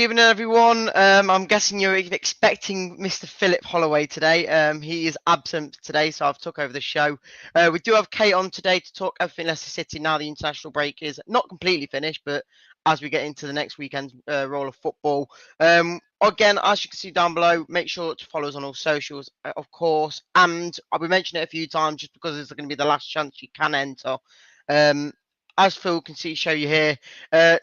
evening, everyone. I'm guessing you're expecting Mr. Philip Holloway today. He is absent today, so I've took over the show. We do have Kate on today to talk everything Leicester City now the international break is not completely finished, but as we get into the next weekend's roll of football. Again, as you can see down below, make sure to follow us on all socials, of course. And I'll be mentioning it a few times just because it's going to be the last chance you can enter. As Phil can show you here,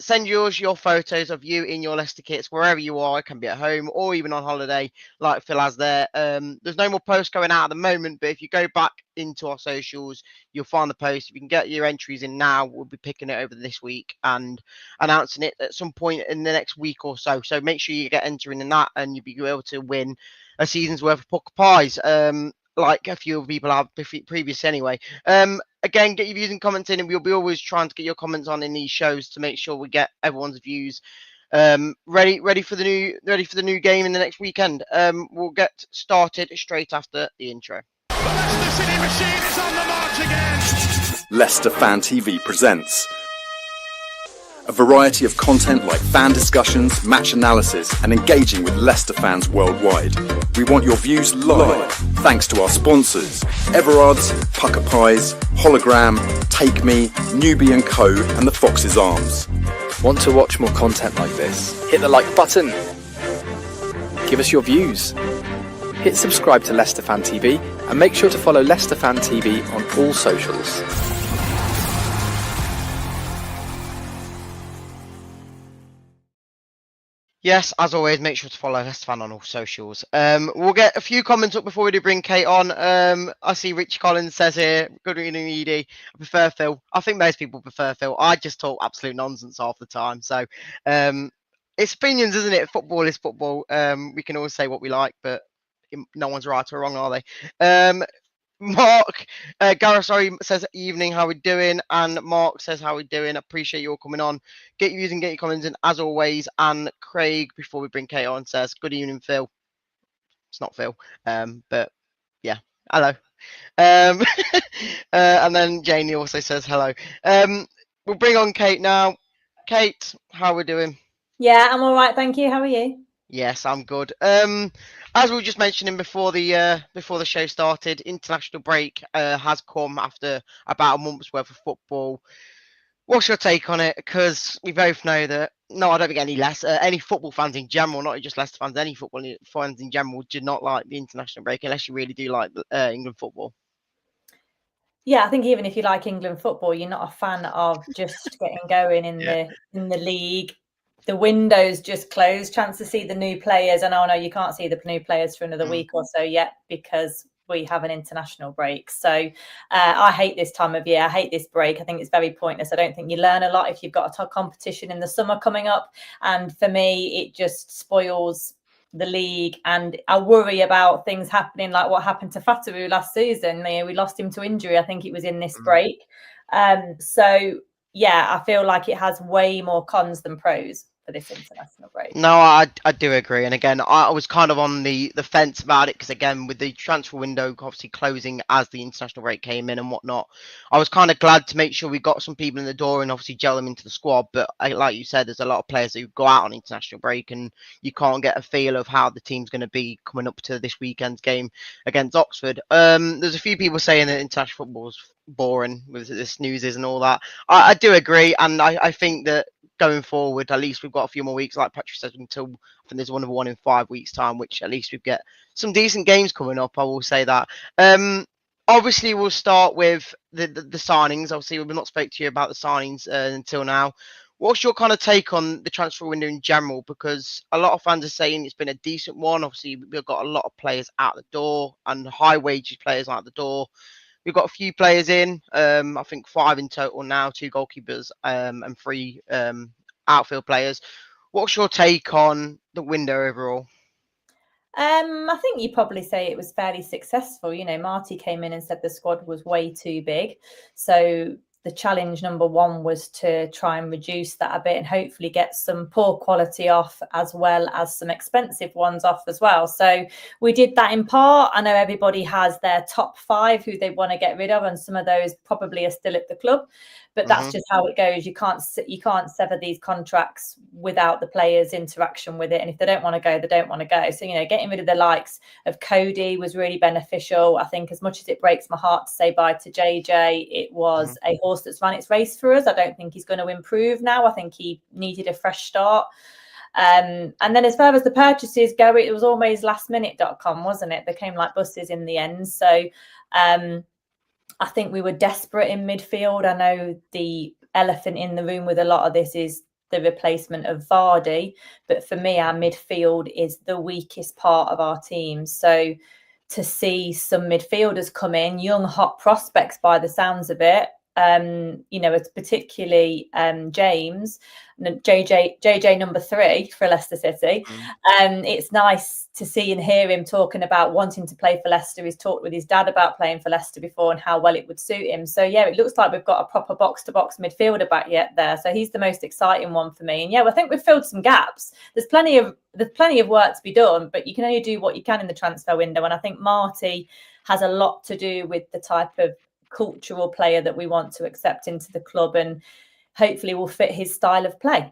send your photos of you in your Leicester kits wherever you are. It can be at home or even on holiday, like Phil has there. There's no more posts going out at the moment, but if you go back into our socials, you'll find the post. If you can get your entries in now, we'll be picking it over this week and announcing it at some point in the next week or so. So make sure you get entering in that, and you'll be able to win a season's worth of Puck Pies. Like a few people have previous anyway. Again, get your views and comments in, and we'll be always trying to get your comments on in these shows to make sure we get everyone's views ready for the new game in the next weekend. We'll get started straight after the intro. The Leicester City machine is on the march again. Leicester Fan TV presents a variety of content like fan discussions, match analysis, and engaging with Leicester fans worldwide. We want your views live, thanks to our sponsors, Everard's, Pucker Pies, Hologram, Take Me, Newbie & Co, and the Fox's Arms. Want to watch more content like this? Hit the like button. Give us your views. Hit subscribe to Leicester Fan TV and make sure to follow Leicester Fan TV on all socials. Yes, as always, make sure to follow Leicester Fan on all socials. We'll get a few comments up before we do bring Kate on. I see Rich Collins says here, good evening, Reedy. I prefer Phil. I think most people prefer Phil. I just talk absolute nonsense half the time. So it's opinions, isn't it? Football is football. We can always say what we like, but no one's right or wrong, are they? Mark, Gareth, says evening, how we doing? And Mark says how we doing. Appreciate you all coming on. Get your views and get your comments in as always. And Craig, before we bring Kate on, says good evening, Phil. It's not Phil, but yeah, hello. And then Janie also says hello. We'll bring on Kate now. Kate, how we doing? Yeah, I'm all right, thank you. How are you? Yes, I'm good. As we were just mentioning before the show started, international break has come after about a month's worth of football. What's your take on it? Because we both know that I don't think any football fans in general, not just Leicester fans, any football fans in general, did not like the international break unless you really do like England football. Yeah, I think even if you like England football, you're not a fan of just getting going in the league. The window's just closed. Chance to see the new players. And oh no, you can't see the new players for another week or so yet because we have an international break. So I hate this time of year. I hate this break. I think it's very pointless. I don't think you learn a lot if you've got a top competition in the summer coming up. And for me, it just spoils the league. And I worry about things happening like what happened to Fatawu last season. We lost him to injury. I think it was in this break. So yeah, I feel like it has way more cons than pros for this international break. No, I do agree. And again, I was kind of on the fence about it because, again, with the transfer window obviously closing as the international break came in and whatnot, I was kind of glad to make sure we got some people in the door and obviously gel them into the squad. But like you said, there's a lot of players who go out on international break and you can't get a feel of how the team's going to be coming up to this weekend's game against Oxford. There's a few people saying that international football's boring with the snoozes and all that. I do agree. And I think that going forward, at least we've got a few more weeks, like Patrick said, until I think there's another one in 5 weeks' time, which at least we get some decent games coming up. I will say that. Obviously, we'll start with the signings. Obviously, we've not spoke to you about the signings until now. What's your kind of take on the transfer window in general? Because a lot of fans are saying it's been a decent one. Obviously, we've got a lot of players out the door and high wages players out the door. We've got a few players in, I think 5 in total now, 2 goalkeepers and 3 outfield players. What's your take on the window overall? I think you probably say it was fairly successful. You know, Marty came in and said the squad was way too big. So the challenge number one was to try and reduce that a bit and hopefully get some poor quality off as well as some expensive ones off as well. So we did that in part. I know everybody has their top 5 who they want to get rid of, and some of those probably are still at the club, but that's just how it goes. You can't sever these contracts without the players' interaction with it, and if they don't want to go, they don't want to go. So, you know, getting rid of the likes of Cody was really beneficial. I think, as much as it breaks my heart to say bye to JJ, it was a horse that's run its race for us. I don't think he's going to improve now. I think he needed a fresh start. And then as far as the purchases go, it was always lastminute.com, wasn't it? They came like buses in the end. So I think we were desperate in midfield. I know the elephant in the room with a lot of this is the replacement of Vardy, but for me, our midfield is the weakest part of our team. So to see some midfielders come in, young, hot prospects by the sounds of it, you know, it's particularly James, JJ number 3 for Leicester City. It's nice to see and hear him talking about wanting to play for Leicester. He's talked with his dad about playing for Leicester before and how well it would suit him. So yeah, it looks like we've got a proper box-to-box midfielder back yet there. So he's the most exciting one for me. And yeah, I think we've filled some gaps. There's plenty of work to be done, but you can only do what you can in the transfer window. And I think Marty has a lot to do with the type of cultural player that we want to accept into the club, and hopefully will fit his style of play.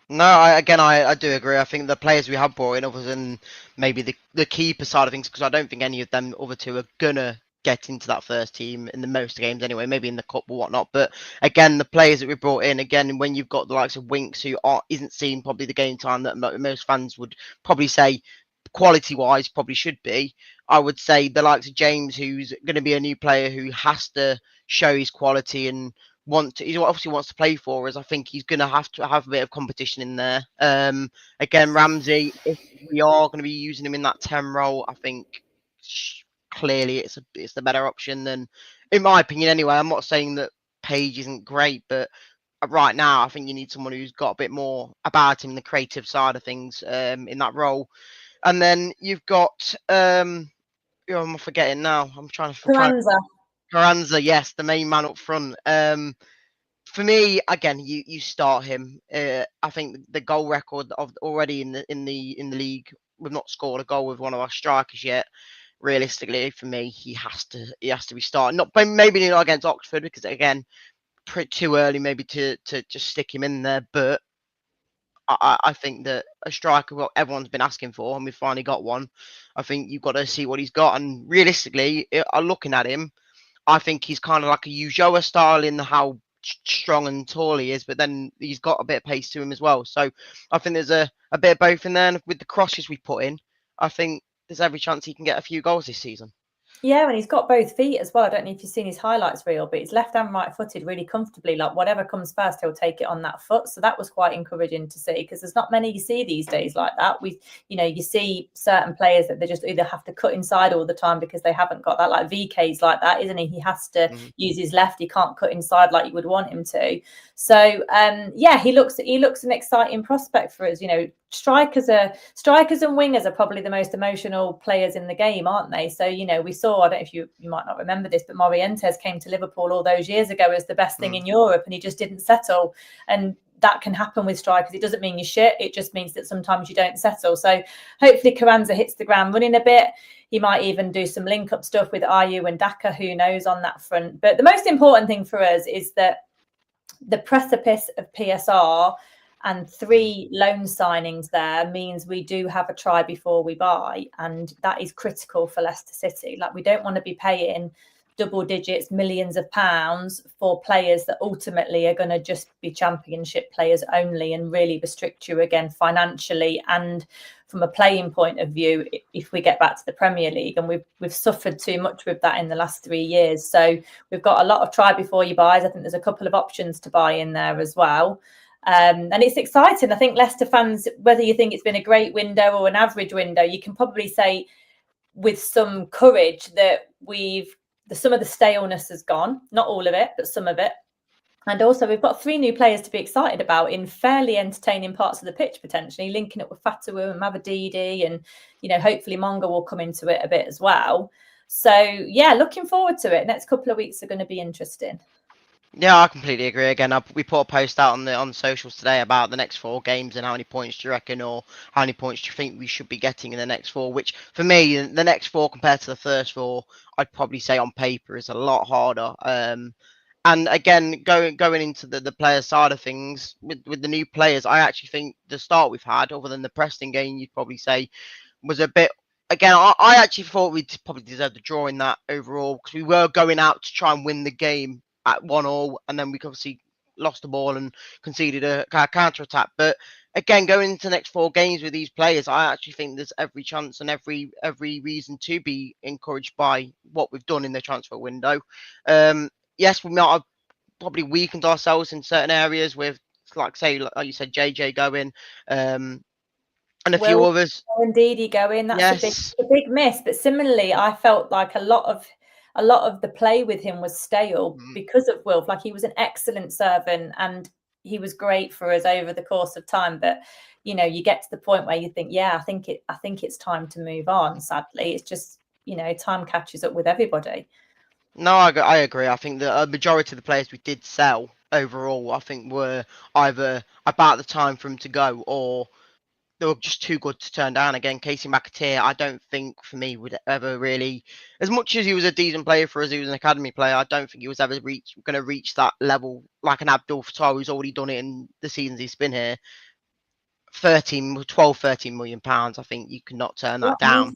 No, I do agree. I think the players we have brought in, other than maybe the keeper side of things, because I don't think any of them other two are gonna get into that first team in the most games anyway, maybe in the cup or whatnot. But again, the players that we brought in, again, when you've got the likes of Winks, who isn't seeing probably the game time that most fans would probably say quality wise probably should be, I would say the likes of James, who's going to be a new player who has to show his quality and he obviously wants to play for us. I think he's going to have a bit of competition in there. Again, Ramsey, if we are going to be using him in that 10 role, I think clearly it's the better option than, in my opinion anyway. I'm not saying that Page isn't great, but right now I think you need someone who's got a bit more about him, the creative side of things, in that role. And then you've got I'm forgetting now. I'm trying to Carranza, yes, the main man up front. For me, again, you start him. I think the goal record of already in the league, we've not scored a goal with one of our strikers yet. Realistically, for me, he has to be starting. Maybe not against Oxford, because again, too early maybe to just stick him in there, but I think that a striker, what everyone's been asking for, and we've finally got one. I think you've got to see what he's got. And realistically, looking at him, I think he's kind of like a Ulloa style in how strong and tall he is, but then he's got a bit of pace to him as well. So I think there's a bit of both in there. And with the crosses we put in, I think there's every chance he can get a few goals this season. Yeah, and he's got both feet as well. I don't know if you've seen his highlights reel, but he's left and right footed really comfortably. Like whatever comes first, he'll take it on that foot. So that was quite encouraging to see, because there's not many you see these days like that. You see certain players that they just either have to cut inside all the time because they haven't got that. Like VK's like that, isn't he? He has to use his left. He can't cut inside like you would want him to. So yeah, he looks an exciting prospect for us. You know, strikers and wingers are probably the most emotional players in the game, aren't they? So, you know, we saw, I don't know if you might not remember this, but Morientes came to Liverpool all those years ago as the best thing in Europe, and he just didn't settle. And that can happen with strikers. It doesn't mean you're shit. It just means that sometimes you don't settle. So hopefully Carranza hits the ground running a bit. He might even do some link-up stuff with Ayew and Daka, who knows, on that front. But the most important thing for us is that the precipice of PSR and 3 loan signings there means we do have a try before we buy. And that is critical for Leicester City. Like, we don't want to be paying double digits, millions of pounds for players that ultimately are going to just be championship players only and really restrict you again financially and from a playing point of view if we get back to the Premier League. And we've suffered too much with that in the last 3 years. So we've got a lot of try before you buys. I think there's a couple of options to buy in there as well. And it's exciting. I think Leicester fans, whether you think it's been a great window or an average window, you can probably say with some courage that some of the staleness has gone. Not all of it, but some of it. And also we've got 3 new players to be excited about in fairly entertaining parts of the pitch, potentially linking up with Fatawu and Mavadidi, and, you know, hopefully Monga will come into it a bit as well. So yeah, looking forward to it. Next couple of weeks are going to be interesting. Yeah, I completely agree. Again, we put a post out on socials today about the next 4 games and how many points do you reckon, or how many points do you think we should be getting in the next 4? Which for me, the next 4 compared to the first 4, I'd probably say on paper is a lot harder. And again, going into the player side of things with the new players, I actually think the start we've had, other than the Preston game, you'd probably say was a bit. Again, I actually thought we'd probably deserve the draw in that overall because we were going out to try and win the game at 1-1, and then we obviously lost the ball and conceded a counter attack. But again, going into the next 4 games with these players, I actually think there's every chance and every reason to be encouraged by what we've done in the transfer window. Yes, we might have probably weakened ourselves in certain areas with, like say, like you said, JJ going, and a few Will others. Indeedy going. That's Yes. a big miss. But similarly, I felt like a lot of the play with him was stale because of Wilf. Like, he was an excellent servant and he was great for us over the course of time. But you know, you get to the point where you think, yeah, I think it's time to move on. Sadly, it's just, you know, time catches up with everybody. No, I agree. I think that a majority of the players we did sell overall, I think, were either about the time for him to go, or they were just too good to turn down. Again, Casey McAteer, I don't think for me would ever really, as much as he was a decent player for us, he was an academy player. I don't think he was ever going to reach that level like an Abdul Fatah, who's already done it in the seasons he's been here. 13 million pounds. I think you cannot turn that down.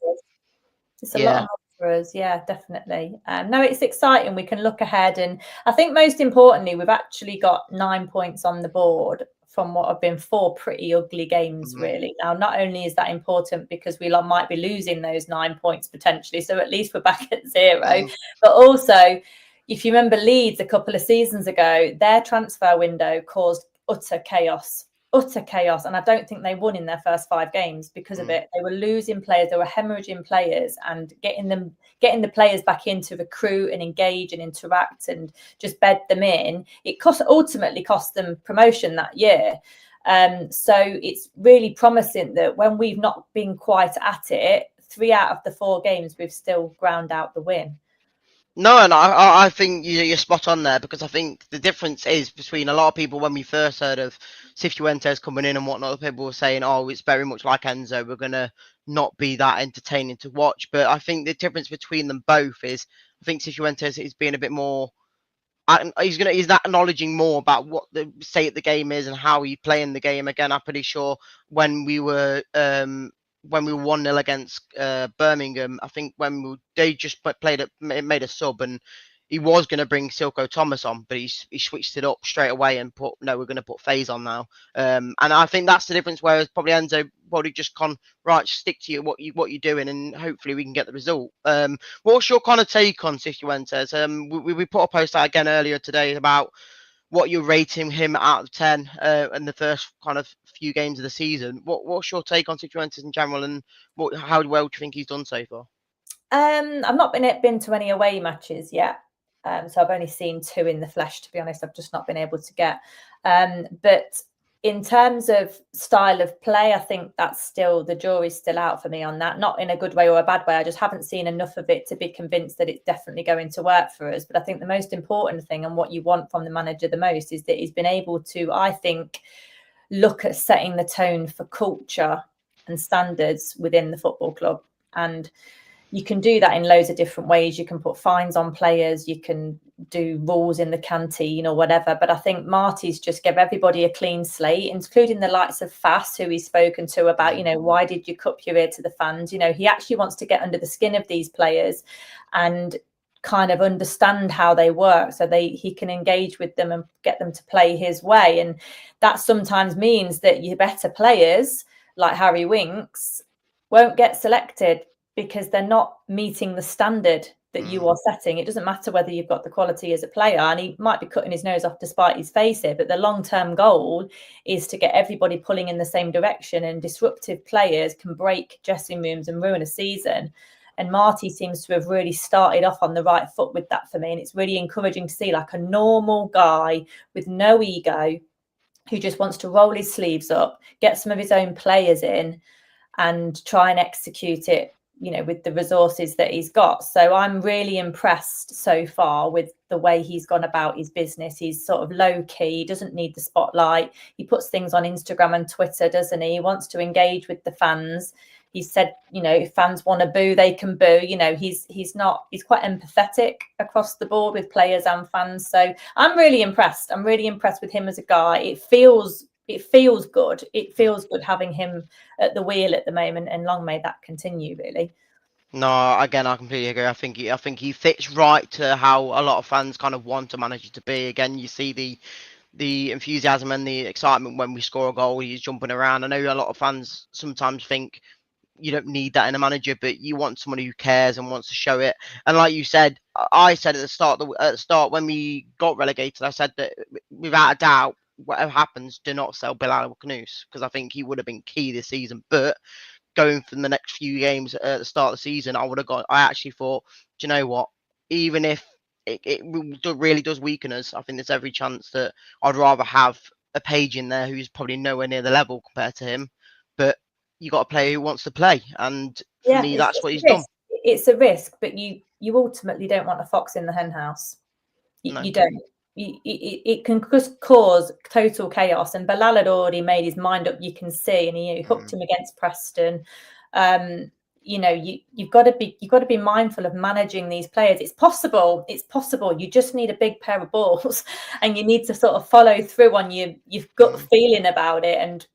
It's a lot of money for us, yeah, definitely. No, it's exciting. We can look ahead, and I think most importantly, we've actually got 9 points on the board from what have been 4 pretty ugly games, really. Now, not only is that important because we might be losing those 9 points potentially, so at least we're back at 0, but also, if you remember Leeds a couple of seasons ago, their transfer window caused utter chaos. And I don't think they won in their first 5 games because of it. They were losing players, they were hemorrhaging players, and getting the players back in to recruit and engage and interact and just bed them in, it ultimately cost them promotion that year. So it's really promising that when we've not been quite at it, 3 out of the 4 games we've still ground out the win. No, and I think you're spot on there, because I think the difference is between a lot of people when we first heard of Cifuentes coming in and whatnot, people were saying, oh, it's very much like Enzo, we're going to not be that entertaining to watch. But I think the difference between them both is, I think Cifuentes is being a bit more, he's acknowledging more about what the state of the game is and how he's playing the game. Again, I'm pretty sure when we were 1-0 against Birmingham, I think they just made a sub, and he was going to bring Silko Thomas on, but he switched it up straight away and we're going to put FaZe on now. And I think that's the difference. Whereas probably Enzo probably just right, stick to what you're doing, and hopefully we can get the result. What's your kind of take on Cifuentes? We put a post out again earlier today about what you're rating him out of 10 in the first kind of few games of the season. What's your take on Cifuentes in general, and how well do you think he's done so far? I've not been to any away matches yet. So I've only seen 2 in the flesh, to be honest. I've just not been able to get. But in terms of style of play, I think that's still, the jury's still out for me on that. Not in a good way or a bad way. I just haven't seen enough of it to be convinced that it's definitely going to work for us. But I think the most important thing, and what you want from the manager the most, is that he's been able to, I think, look at setting the tone for culture and standards within the football club. And you can do that in loads of different ways. You can put fines on players, you can do rules in the canteen or whatever. But I think Marty's just give everybody a clean slate, including the likes of Fass, who he's spoken to about, you know, why did you cup your ear to the fans? You know, he actually wants to get under the skin of these players and kind of understand how they work, so he can engage with them and get them to play his way. And that sometimes means that your better players, like Harry Winks, won't get selected because they're not meeting the standard that you are setting. It doesn't matter whether you've got the quality as a player, and he might be cutting his nose off despite his face here, but the long-term goal is to get everybody pulling in the same direction, and disruptive players can break dressing rooms and ruin a season. And Marty seems to have really started off on the right foot with that for me. And it's really encouraging to see, like, a normal guy with no ego who just wants to roll his sleeves up, get some of his own players in and try and execute it with the resources that he's got. So I'm really impressed so far with the way he's gone about his business. He's sort of low key, he doesn't need the spotlight. He puts things on Instagram and Twitter, doesn't he? He wants to engage with the fans. He said, if fans want to boo, they can boo. He's quite empathetic across the board with players and fans. So I'm really impressed. I'm really impressed with him as a guy. It feels good. It feels good having him at the wheel at the moment, and long may that continue, really. No, again, I completely agree. I think he fits right to how a lot of fans kind of want a manager to be. Again, you see the enthusiasm and the excitement when we score a goal. He's jumping around. I know a lot of fans sometimes think you don't need that in a manager, but you want someone who cares and wants to show it. And like you said, I said at the start when we got relegated, I said that without a doubt, whatever happens, do not sell Bilal Kounouz, because I think he would have been key this season. But going from the next few games at the start of the season, I actually thought, do you know what? Even if it really does weaken us, I think there's every chance that I'd rather have a Page in there who's probably nowhere near the level compared to him. But you got a player who wants to play, and for me, that's what he's done. It's a risk, but you ultimately don't want a fox in the hen house. You don't. It can just cause total chaos. And Bilal had already made his mind up. You can see, and he hooked him against Preston. You've got to be mindful of managing these players. It's possible. You just need a big pair of balls, and you need to sort of follow through on your gut feeling about it, and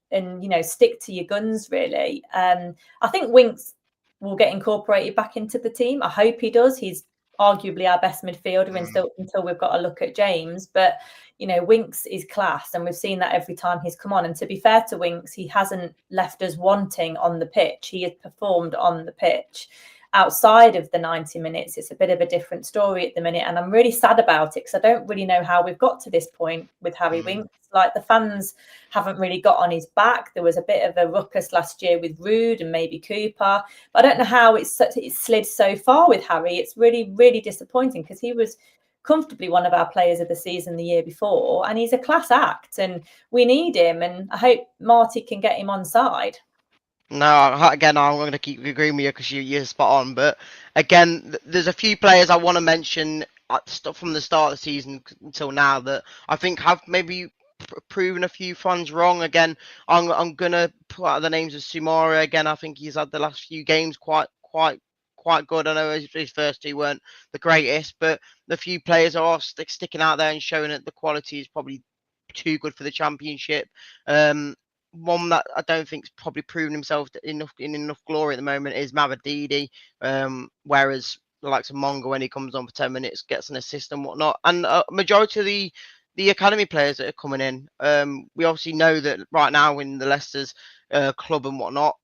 stick to your guns, really. I think Winks will get incorporated back into the team. I hope he does. He's arguably our best midfielder until we've got a look at James. But Winks is class, and we've seen that every time he's come on. And to be fair to Winks, he hasn't left us wanting on the pitch. He has performed on the pitch. Outside of the 90 minutes, it's a bit of a different story at the minute, and I'm really sad about it because I don't really know how we've got to this point with Harry Winks. Like, the fans haven't really got on his back. There was a bit of a ruckus last year with Rude and maybe Cooper, but I don't know how it's slid so far with Harry. It's really, really disappointing because he was comfortably one of our players of the season the year before, and he's a class act, and we need him, and I hope Marty can get him on side. No, again, I'm going to keep agreeing with you because you're spot on. But again, there's a few players I want to mention from the start of the season until now that I think have maybe proven a few fans wrong. Again, I'm going to put out the names of Sumara. Again, I think he's had the last few games quite good. I know his first two weren't the greatest, but the few players are sticking out there and showing that the quality is probably too good for the Championship. One that I don't think's probably proven himself in enough glory at the moment is Reedy. Whereas the likes of Mongo, when he comes on for 10 minutes, gets an assist and whatnot. And majority of the academy players that are coming in, we obviously know that right now in the Leicester's club and whatnot,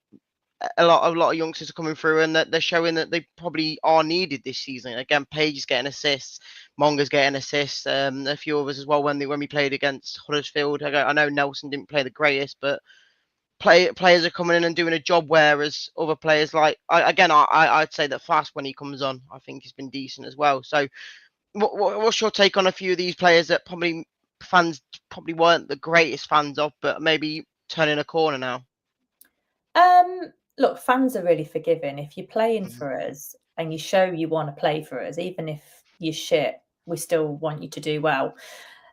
a lot of youngsters are coming through, and that they're showing that they probably are needed this season. Again, Page is getting assists, Monga's getting assists, a few others as well. When we played against Huddersfield, I know Nelson didn't play the greatest, but players are coming in and doing a job. Whereas other players, like I'd say that Fast, when he comes on, I think he's been decent as well. So, what's your take on a few of these players that fans probably weren't the greatest fans of, but maybe turning a corner now? Look, fans are really forgiving. If you're playing for us and you show you want to play for us, even if you're shit, we still want you to do well.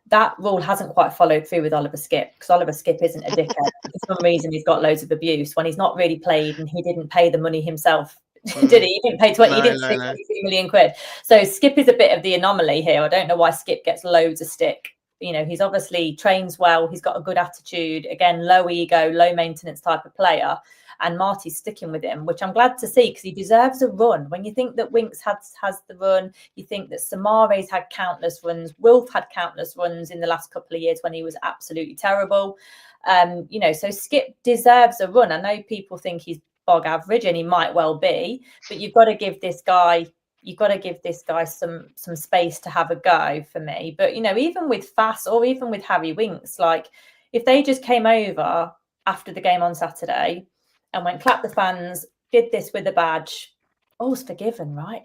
That rule hasn't quite followed through with Oliver Skipp, because Oliver Skipp isn't a dickhead. For some reason, he's got loads of abuse when he's not really played, and he didn't pay the money himself. Did he? He didn't pay 20. He didn't pay 23 million quid. So Skipp is a bit of the anomaly here. I don't know why Skipp gets loads of stick. He's obviously trains well. He's got a good attitude. Again, low ego, low maintenance type of player. And Marty's sticking with him, which I'm glad to see, because he deserves a run. When you think that Winks has the run, you think that Samare's had countless runs, Wilf had countless runs in the last couple of years when he was absolutely terrible. So Skipp deserves a run. I know people think he's bog average, and he might well be, but you've got to give this guy some space to have a go, for me. But even with Fass or even with Harry Winks, like, if they just came over after the game on Saturday and went, clap the fans, did this with a badge, all's forgiven, right?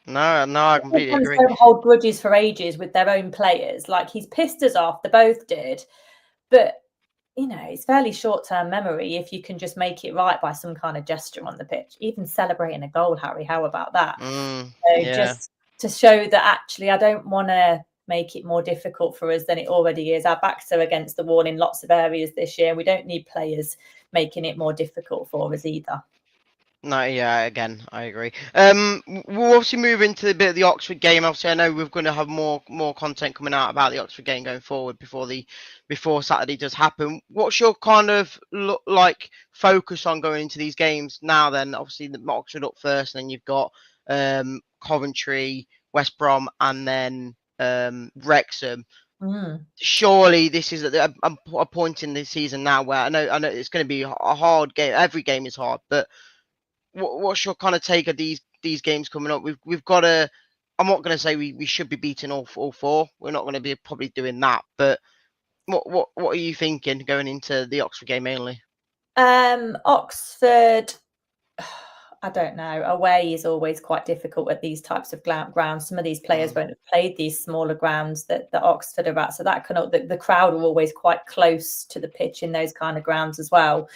No, I completely agree. Don't hold grudges for ages with their own players. Like, he's pissed us off. They both did. But it's fairly short-term memory if you can just make it right by some kind of gesture on the pitch, even celebrating a goal, Harry. How about that? So just to show that actually I don't want to make it more difficult for us than it already is. Our backs are against the wall in lots of areas this year. We don't need players making it more difficult for us either. No, yeah, again, I agree. We'll obviously move into a bit of the Oxford game. Obviously, I know we're going to have more content coming out about the Oxford game going forward before Saturday does happen. What's your kind of focus on going into these games now? Then, obviously, the Oxford up first, and then you've got Coventry, West Brom, and then Wrexham. Surely this is a point in the season now where I know it's going to be a hard game. Every game is hard, but what's your kind of take of these games coming up? We've got to. I'm not going to say we should be beating all four. We're not going to be probably doing that. But what are you thinking going into the Oxford game mainly? Oxford, I don't know. Away is always quite difficult at these types of grounds. Some of these players won't have played these smaller grounds that Oxford are at, so that the crowd are always quite close to the pitch in those kind of grounds as well.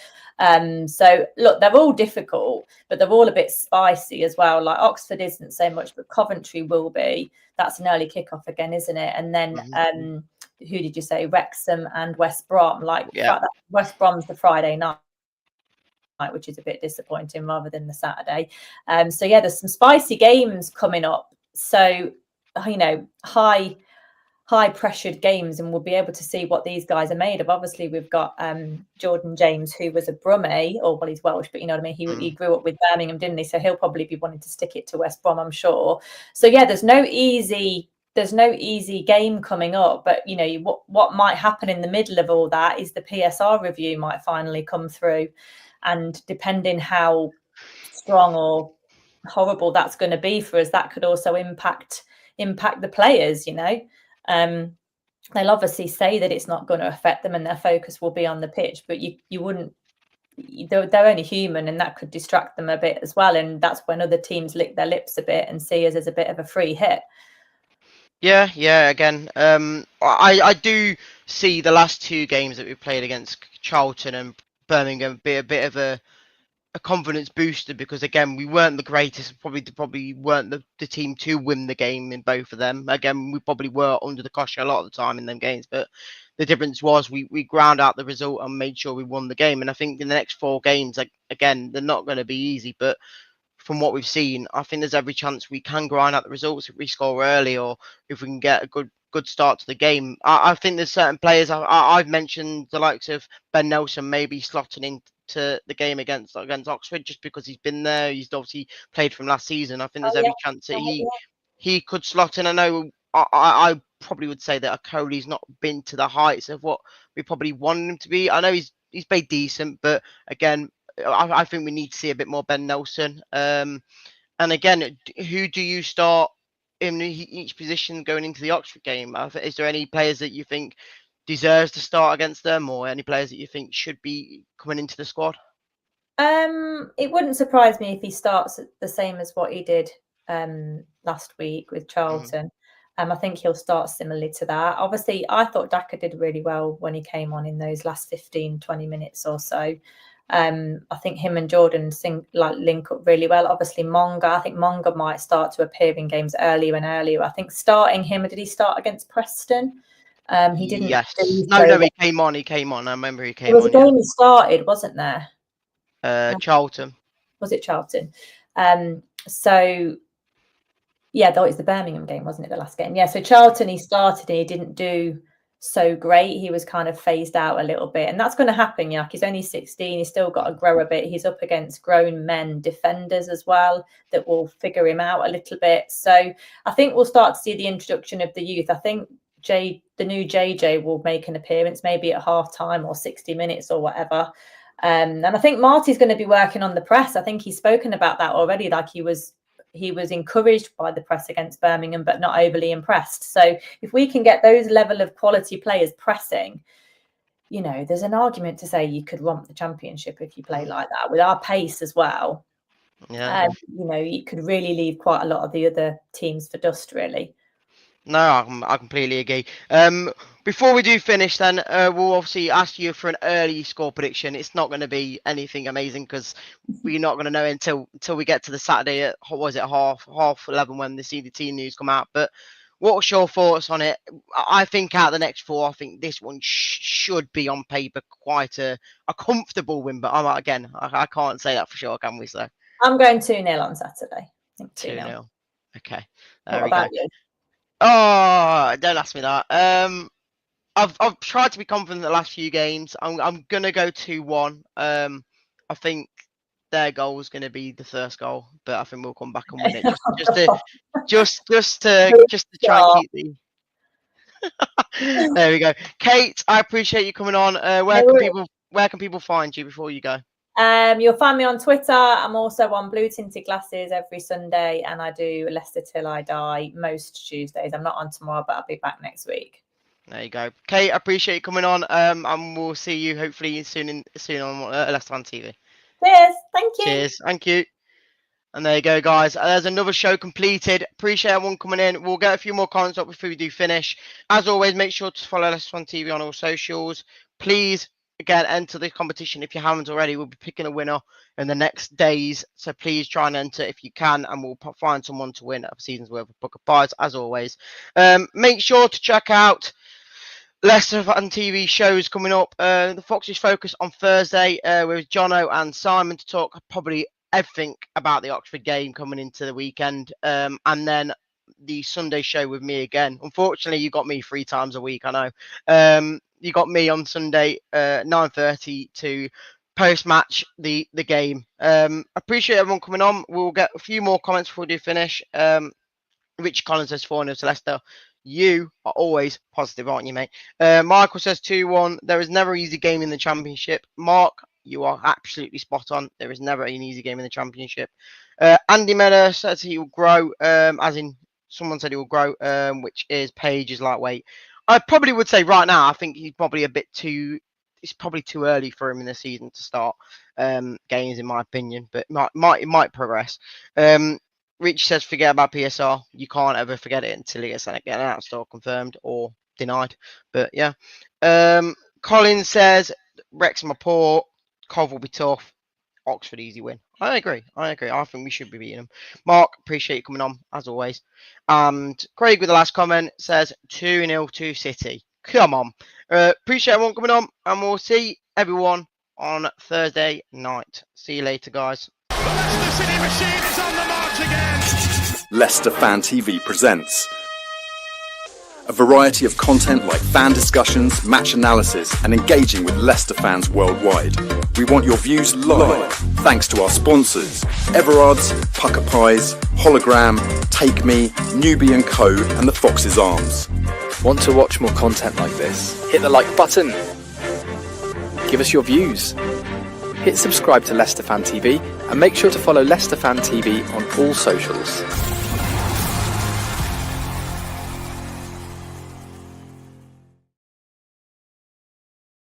So look, they're all difficult, but they're all a bit spicy as well. Like Oxford isn't so much, but Coventry will be. That's an early kickoff again, isn't it? And then who did you say? Wrexham and West Brom. West Brom's the Friday night, which is a bit disappointing rather than the Saturday. So yeah, there's some spicy games coming up. So, high pressured games, and we'll be able to see what these guys are made of. Obviously, we've got Jordan James, who was a Brummie, well, he's Welsh, but you know what I mean? He grew up with Birmingham, didn't he? So he'll probably be wanting to stick it to West Brom, I'm sure. So yeah, there's no easy game coming up, but what might happen in the middle of all that is the PSR review might finally come through. And depending how strong or horrible that's going to be for us, that could also impact the players. They'll obviously say that it's not going to affect them and their focus will be on the pitch, but you wouldn't. They're only human, and that could distract them a bit as well. And that's when other teams lick their lips a bit and see us as a bit of a free hit. Yeah. Again, I do see the last two games that we played against Charlton and Birmingham be a bit of a confidence booster, because again we weren't the greatest, probably weren't the team to win the game in both of them. Again, we probably were under the cosh a lot of the time in them games, but the difference was we ground out the result and made sure we won the game. And I think in the next four games, again, they're not going to be easy, but from what we've seen, I think there's every chance we can grind out the results if we score early, or if we can get a good start to the game. I think there's certain players I've mentioned, the likes of Ben Nelson maybe slotting into the game against Oxford, just because he's been there. He's obviously played from last season. I think there's every chance that he could slot in. I know I probably would say that Coley's not been to the heights of what we probably wanted him to be. I know he's played decent, but again, I think we need to see a bit more Ben Nelson. And again, who do you start in each position going into the Oxford game? Is there any players that you think deserves to start against them, or any players that you think should be coming into the squad? It wouldn't surprise me if he starts the same as what he did last week with Charlton. I think he'll start similarly to that. Obviously, I thought Daka did really well when he came on in those last 15-20 minutes or so. I think him and Jordan link up really well. Obviously, I think Monga might start to appear in games earlier and earlier. I think starting him, did he start against Preston? He didn't. Yes. No, he came on. I remember he came on. There was a game he started, wasn't there? Charlton. Was it Charlton? So yeah, that was the Birmingham game, wasn't it? The last game. Yeah. So Charlton, he started and he didn't do so great. He was kind of phased out a little bit, and that's going to happen. He's only 16. He's still got to grow a bit. He's up against grown men defenders as well that will figure him out a little bit. So I think we'll start to see the introduction of the youth. I think the new JJ will make an appearance maybe at half time or 60 minutes or whatever. And I think Marty's going to be working on the press. I think he's spoken about that already. Like he was encouraged by the press against Birmingham, but not overly impressed. So if we can get those level of quality players pressing, there's an argument to say you could romp the Championship if you play like that with our pace as well. Yeah. You could really leave quite a lot of the other teams for dust, really. No, I completely agree. Before we do finish, then we'll obviously ask you for an early score prediction. It's not going to be anything amazing because we're not going to know until we get to the Saturday at what was it half 11 when the CDT news come out. But what's your thoughts on it? I think out of the next four, I think this one should be on paper quite a comfortable win. But again, I can't say that for sure, can we? So I'm going 2-0 on Saturday. I think 2-0. 2-0. Okay, What there we about go. you? Oh, don't ask me that. I've tried to be confident the last few games. I'm gonna go 2-1. I think their goal is gonna be the first goal, but I think we'll come back and win it just to try and keep the. There we go, Kate. I appreciate you coming on. Where can people find you before you go? You'll find me on Twitter. I'm also on Blue Tinted Glasses every Sunday, and I do Leicester Till I Die most Tuesdays. I'm not on tomorrow, but I'll be back next week. There you go, Kate. I appreciate you coming on. And we'll see you hopefully soon on Leicester Fan TV. Cheers. Thank you. Cheers. Thank you. And there you go, guys. There's another show completed. Appreciate everyone coming in. We'll get a few more comments up before we do finish. As always, make sure to follow Leicester Fan TV on all socials. Please, again, enter the competition if you haven't already. We'll be picking a winner in the next days. So please try and enter if you can, and we'll find someone to win a season's worth of book of pies, as always. Make sure to check out Leicester Fan TV shows coming up. The Foxes Focus on Thursday with Jono and Simon to talk probably everything about the Oxford game coming into the weekend. And then the Sunday show with me again. Unfortunately, you got me 3 times a week, I know. You got me on Sunday 9:30 to post-match the game. Appreciate everyone coming on. We'll get a few more comments before we do finish. Rich Collins says 4-0 to Leicester. You are always positive, aren't you, mate? Michael says 2-1. There is never an easy game in the Championship. Mark, you are absolutely spot on. There is never an easy game in the Championship. Andy Miller says he will grow, as in someone said he will grow, which is Page is lightweight. I probably would say right now, I think he's probably it's probably too early for him in the season to start games, in my opinion, but it might progress. Rich says forget about PSR. You can't ever forget it until it gets announced or confirmed or denied. But yeah. Colin says Wrexham are poor. Cov will be tough. Oxford easy win. I agree. I think we should be beating them. Mark, appreciate you coming on as always. And Craig with the last comment says 2-0 to City. Come on. Appreciate everyone coming on, and we'll see everyone on Thursday night. See you later, guys. The Leicester City machine is on the march again. Leicester Fan TV presents a variety of content like fan discussions, match analysis, and engaging with Leicester fans worldwide. We want your views live, thanks to our sponsors, Everard's, Pucker Pies, Hologram, Take Me, Newbie & Co, and the Fox's Arms. Want to watch more content like this? Hit the like button. Give us your views. Hit subscribe to Leicester Fan TV and make sure to follow Leicester Fan TV on all socials.